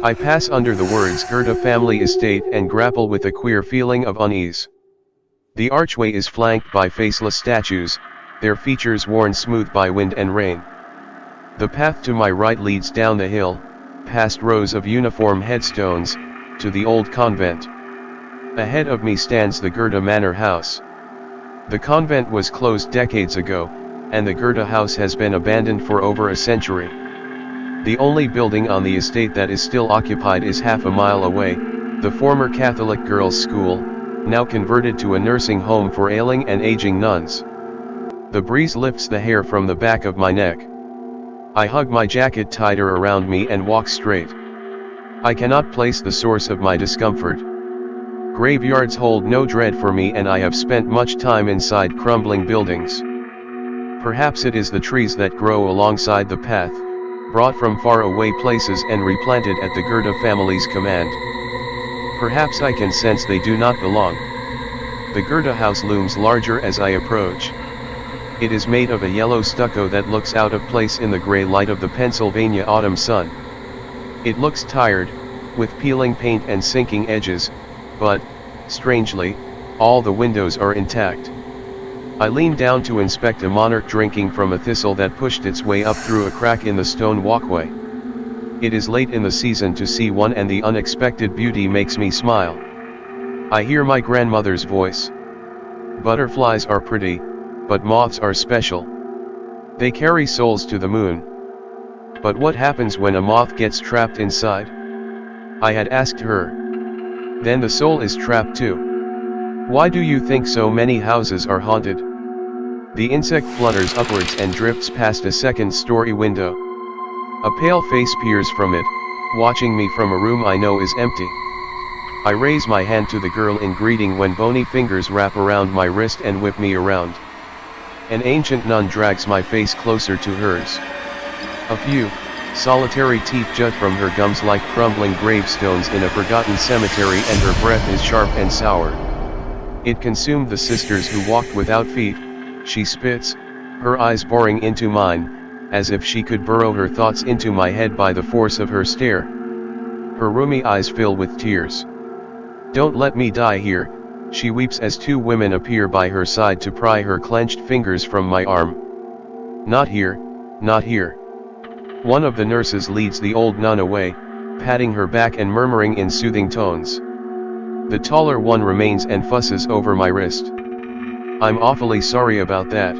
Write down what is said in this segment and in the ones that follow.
I pass under the words Goethe family estate and grapple with a queer feeling of unease. The archway is flanked by faceless statues, their features worn smooth by wind and rain. The path to my right leads down the hill, past rows of uniform headstones, to the old convent. Ahead of me stands the Goethe Manor House. The convent was closed decades ago, and the Goethe House has been abandoned for over a century. The only building on the estate that is still occupied is half a mile away, the former Catholic girls' school, now converted to a nursing home for ailing and aging nuns. The breeze lifts the hair from the back of my neck. I hug my jacket tighter around me and walk straight. I cannot place the source of my discomfort. Graveyards hold no dread for me, and I have spent much time inside crumbling buildings. Perhaps it is the trees that grow alongside the path, brought from far away places and replanted at the Goethe family's command. Perhaps I can sense they do not belong. The Goethe house looms larger as I approach. It is made of a yellow stucco that looks out of place in the gray light of the Pennsylvania autumn sun. It looks tired, with peeling paint and sinking edges, but, strangely, all the windows are intact. I lean down to inspect a monarch drinking from a thistle that pushed its way up through a crack in the stone walkway. It is late in the season to see one, and the unexpected beauty makes me smile. I hear my grandmother's voice. Butterflies are pretty, but moths are special. They carry souls to the moon. But what happens when a moth gets trapped inside? I had asked her. Then the soul is trapped too. Why do you think so many houses are haunted? The insect flutters upwards and drifts past a second-story window. A pale face peers from it, watching me from a room I know is empty. I raise my hand to the girl in greeting when bony fingers wrap around my wrist and whip me around. An ancient nun drags my face closer to hers. A few solitary teeth jut from her gums like crumbling gravestones in a forgotten cemetery, and her breath is sharp and sour. It consumed the sisters who walked without feet, she spits, her eyes boring into mine, as if she could burrow her thoughts into my head by the force of her stare. Her roomy eyes fill with tears. Don't let me die here, she weeps as two women appear by her side to pry her clenched fingers from my arm. Not here, not here. One of the nurses leads the old nun away, patting her back and murmuring in soothing tones. The taller one remains and fusses over my wrist. I'm awfully sorry about that.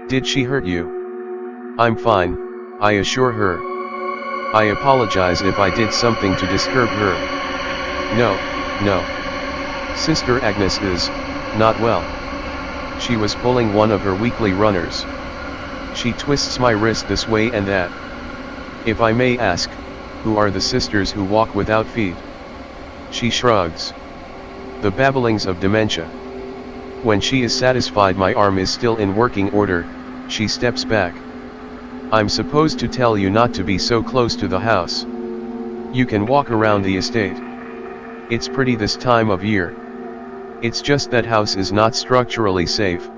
Did she hurt you? I'm fine, I assure her. I apologize if I did something to disturb her. No, no. Sister Agnes is not well. She was pulling one of her weekly runners. She twists my wrist this way and that. If I may ask, who are the sisters who walk without feet? She shrugs. The babblings of dementia. When she is satisfied my arm is still in working order, she steps back. I'm supposed to tell you not to be so close to the house. You can walk around the estate. It's pretty this time of year. It's just that house is not structurally safe.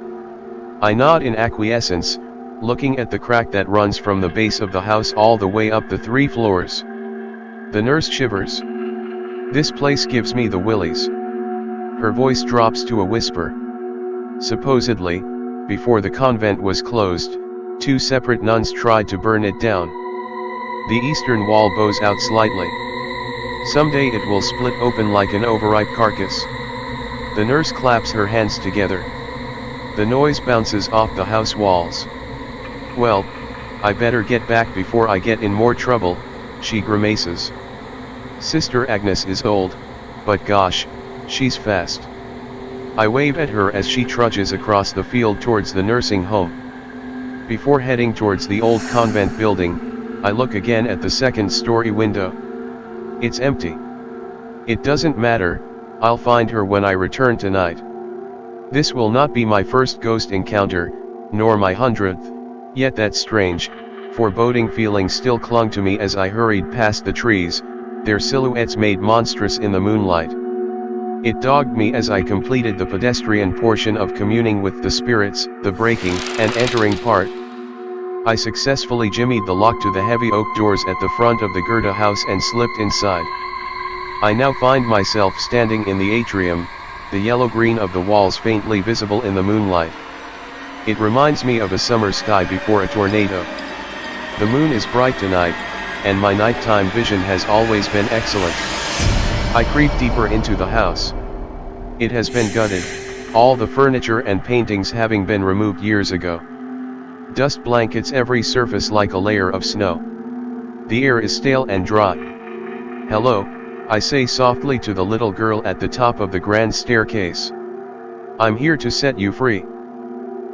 I nod in acquiescence, looking at the crack that runs from the base of the house all the way up the 3 floors. The nurse shivers. This place gives me the willies. Her voice drops to a whisper. Supposedly, before the convent was closed, 2 separate nuns tried to burn it down. The eastern wall bows out slightly. Someday it will split open like an overripe carcass. The nurse claps her hands together. The noise bounces off the house walls. Well, I better get back before I get in more trouble, she grimaces. Sister Agnes is old, but gosh, she's fast. I wave at her as she trudges across the field towards the nursing home. Before heading towards the old convent building, I look again at the second-story window. It's empty. It doesn't matter, I'll find her when I return tonight. This will not be my first ghost encounter, nor my 100th, yet that strange, foreboding feeling still clung to me as I hurried past the trees, their silhouettes made monstrous in the moonlight. It dogged me as I completed the pedestrian portion of communing with the spirits, the breaking and entering part. I successfully jimmied the lock to the heavy oak doors at the front of the Goethe house and slipped inside. I now find myself standing in the atrium, the yellow-green of the walls faintly visible in the moonlight. It reminds me of a summer sky before a tornado. The moon is bright tonight, and my nighttime vision has always been excellent. I creep deeper into the house. It has been gutted, all the furniture and paintings having been removed years ago. Dust blankets every surface like a layer of snow. The air is stale and dry. "Hello," I say softly to the little girl at the top of the grand staircase. "I'm here to set you free."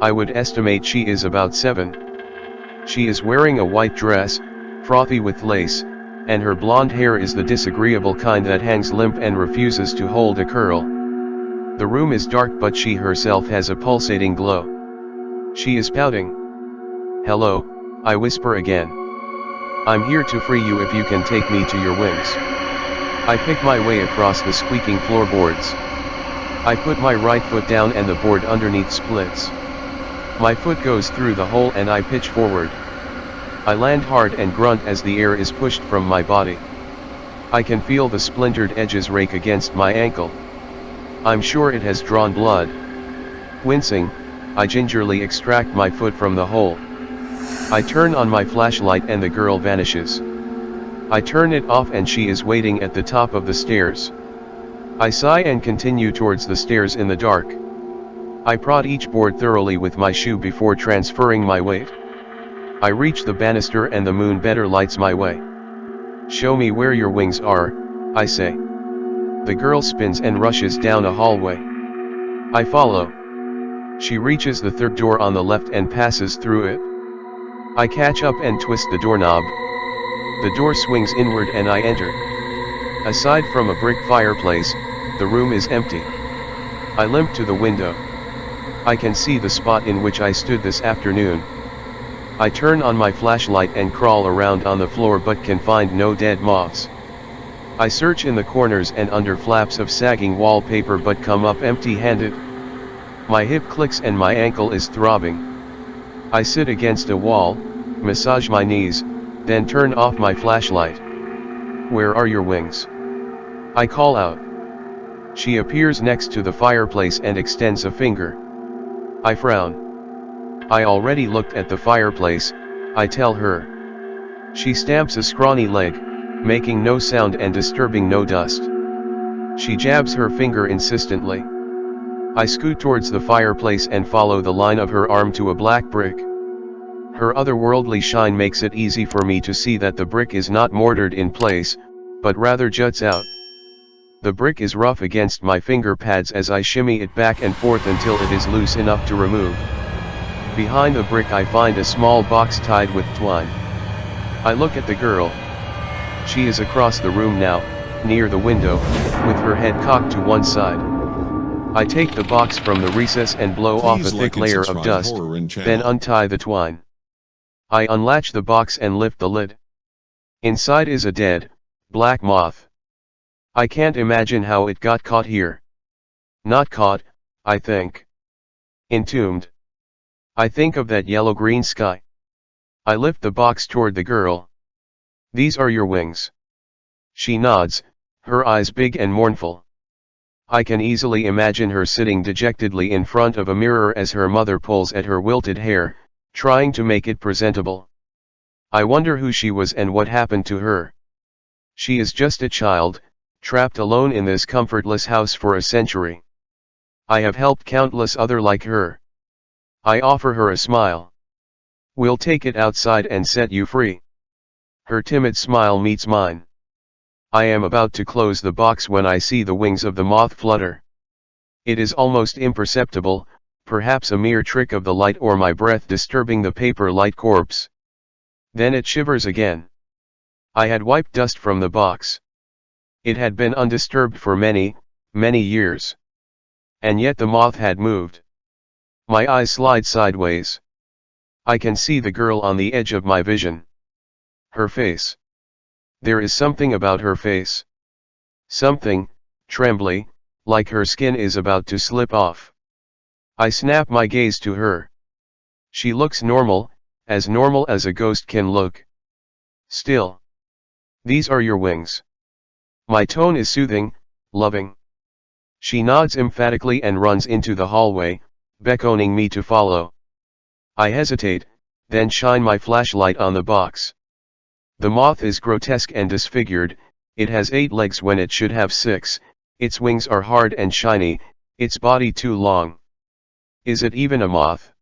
I would estimate she is about 7. She is wearing a white dress, frothy with lace, and her blonde hair is the disagreeable kind that hangs limp and refuses to hold a curl. The room is dark, but she herself has a pulsating glow. She is pouting. "Hello," I whisper again. "I'm here to free you if you can take me to your wings." I pick my way across the squeaking floorboards. I put my right foot down and the board underneath splits. My foot goes through the hole and I pitch forward. I land hard and grunt as the air is pushed from my body. I can feel the splintered edges rake against my ankle. I'm sure it has drawn blood. Wincing, I gingerly extract my foot from the hole. I turn on my flashlight and the girl vanishes. I turn it off and she is waiting at the top of the stairs. I sigh and continue towards the stairs in the dark. I prod each board thoroughly with my shoe before transferring my weight. I reach the banister and the moon better lights my way. "Show me where your wings are," I say. The girl spins and rushes down a hallway. I follow. She reaches the third door on the left and passes through it. I catch up and twist the doorknob. The door swings inward and I enter. Aside from a brick fireplace, the room is empty. I limp to the window. I can see the spot in which I stood this afternoon. I turn on my flashlight and crawl around on the floor but can find no dead moths. I search in the corners and under flaps of sagging wallpaper but come up empty-handed. My hip clicks and my ankle is throbbing. I sit against a wall, massage my knees, then turn off my flashlight. "Where are your wings?" I call out. She appears next to the fireplace and extends a finger. I frown. "I already looked at the fireplace," I tell her. She stamps a scrawny leg, making no sound and disturbing no dust. She jabs her finger insistently. I scoot towards the fireplace and follow the line of her arm to a black brick. Her otherworldly shine makes it easy for me to see that the brick is not mortared in place, but rather juts out. The brick is rough against my finger pads as I shimmy it back and forth until it is loose enough to remove. Behind the brick I find a small box tied with twine. I look at the girl. She is across the room now, near the window, with her head cocked to one side. I take the box from the recess and blow off a thick layer of dust, then untie the twine. I unlatch the box and lift the lid. Inside is a dead, black moth. I can't imagine how it got caught here. Not caught, I think. Entombed. I think of that yellow-green sky. I lift the box toward the girl. "These are your wings." She nods, her eyes big and mournful. I can easily imagine her sitting dejectedly in front of a mirror as her mother pulls at her wilted hair, trying to make it presentable. I wonder who she was and what happened to her. She is just a child, trapped alone in this comfortless house for a century. I have helped countless other like her. I offer her a smile. "We'll take it outside and set you free." Her timid smile meets mine. I am about to close the box when I see the wings of the moth flutter. It is almost imperceptible, perhaps a mere trick of the light or my breath disturbing the paper-light corpse. Then it shivers again. I had wiped dust from the box. It had been undisturbed for many, many years. And yet the moth had moved. My eyes slide sideways. I can see the girl on the edge of my vision. Her face. There is something about her face. Something, trembly, like her skin is about to slip off. I snap my gaze to her. She looks normal, as normal as a ghost can look. Still. These are your wings. My tone is soothing, loving. She nods emphatically and runs into the hallway, beckoning me to follow. I hesitate, then shine my flashlight on the box. The moth is grotesque and disfigured, it has 8 legs when it should have 6, its wings are hard and shiny, its body too long. Is it even a moth?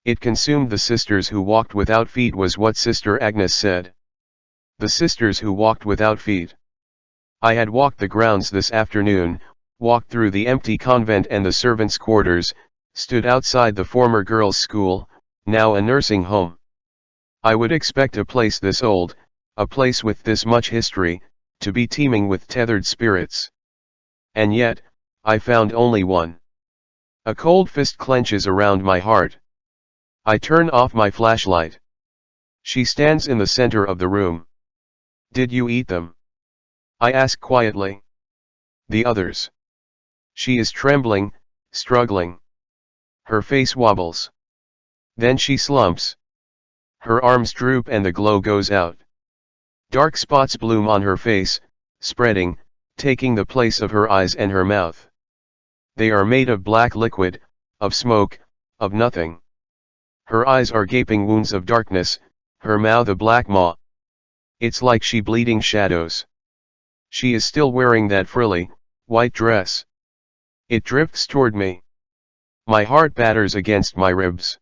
It consumed the sisters who walked without feet was what Sister Agnes said. The sisters who walked without feet. I had walked the grounds this afternoon, walked through the empty convent and the servants' quarters, stood outside the former girls' school, now a nursing home. I would expect a place this old, a place with this much history, to be teeming with tethered spirits. And yet, I found only one. A cold fist clenches around my heart. I turn off my flashlight. She stands in the center of the room. Did you eat them? I ask quietly. The others. She is trembling, struggling. Her face wobbles. Then she slumps. Her arms droop and the glow goes out. Dark spots bloom on her face, spreading, taking the place of her eyes and her mouth. They are made of black liquid, of smoke, of nothing. Her eyes are gaping wounds of darkness, her mouth a black maw. It's like she bleeding shadows. She is still wearing that frilly, white dress. It drifts toward me. My heart batters against my ribs.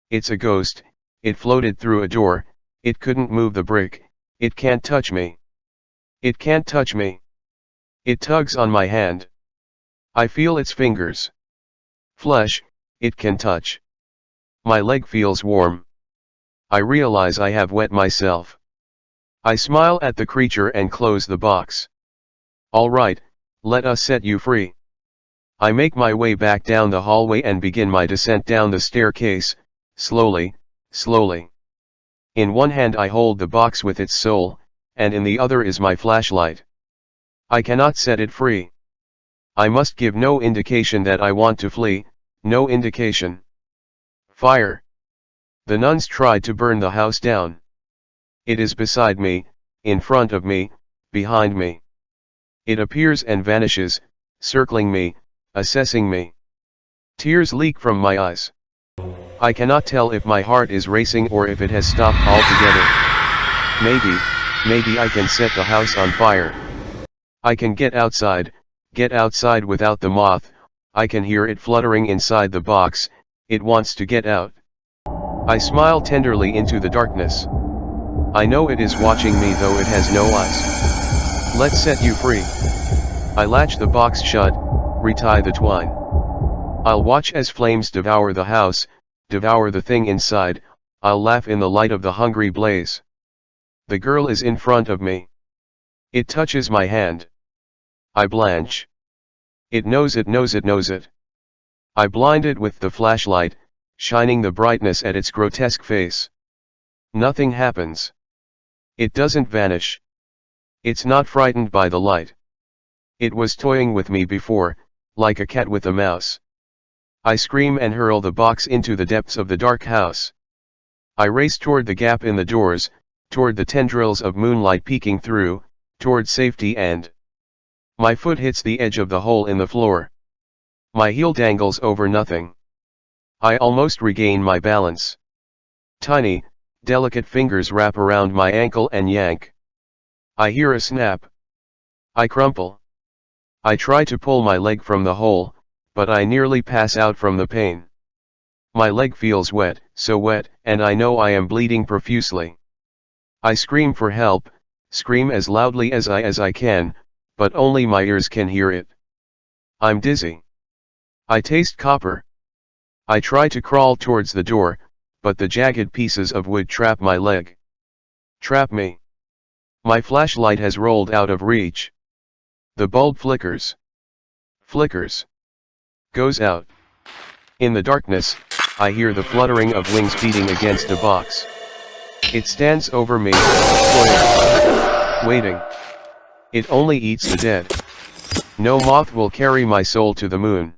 It's a ghost, it floated through a door, it couldn't move the brick, it can't touch me. It can't touch me. It tugs on my hand. I feel its fingers. Flesh, it can touch. My leg feels warm. I realize I have wet myself. I smile at the creature and close the box. All right, let us set you free. I make my way back down the hallway and begin my descent down the staircase, slowly, slowly. In one hand I hold the box with its soul, and in the other is my flashlight. I cannot set it free. I must give no indication that I want to flee, no indication. Fire. The nuns tried to burn the house down. It is beside me, in front of me, behind me. It appears and vanishes, circling me, assessing me. Tears leak from my eyes. I cannot tell if my heart is racing or if it has stopped altogether. Maybe I can set the house on fire. I can get outside without the moth, I can hear it fluttering inside the box, it wants to get out. I smile tenderly into the darkness. I know it is watching me though it has no eyes. Let's set you free. I latch the box shut, retie the twine. I'll watch as flames devour the house, devour the thing inside, I'll laugh in the light of the hungry blaze. The girl is in front of me. It touches my hand. I blanch. It knows it. I blind it with the flashlight, shining the brightness at its grotesque face. Nothing happens. It doesn't vanish. It's not frightened by the light. It was toying with me before, like a cat with a mouse. I scream and hurl the box into the depths of the dark house. I race toward the gap in the doors, toward the tendrils of moonlight peeking through, toward safety and... My foot hits the edge of the hole in the floor. My heel dangles over nothing. I almost regain my balance. Tiny, delicate fingers wrap around my ankle and yank. I hear a snap. I crumple. I try to pull my leg from the hole, but I nearly pass out from the pain. My leg feels wet, so wet, and I know I am bleeding profusely. I scream for help, scream as loudly as I can, but only my ears can hear it. I'm dizzy. I taste copper. I try to crawl towards the door, but the jagged pieces of wood trap my leg. Trap me. My flashlight has rolled out of reach. The bulb flickers. Flickers. Goes out. In the darkness, I hear the fluttering of wings beating against a box. It stands over me, waiting. It only eats the dead. No moth will carry my soul to the moon.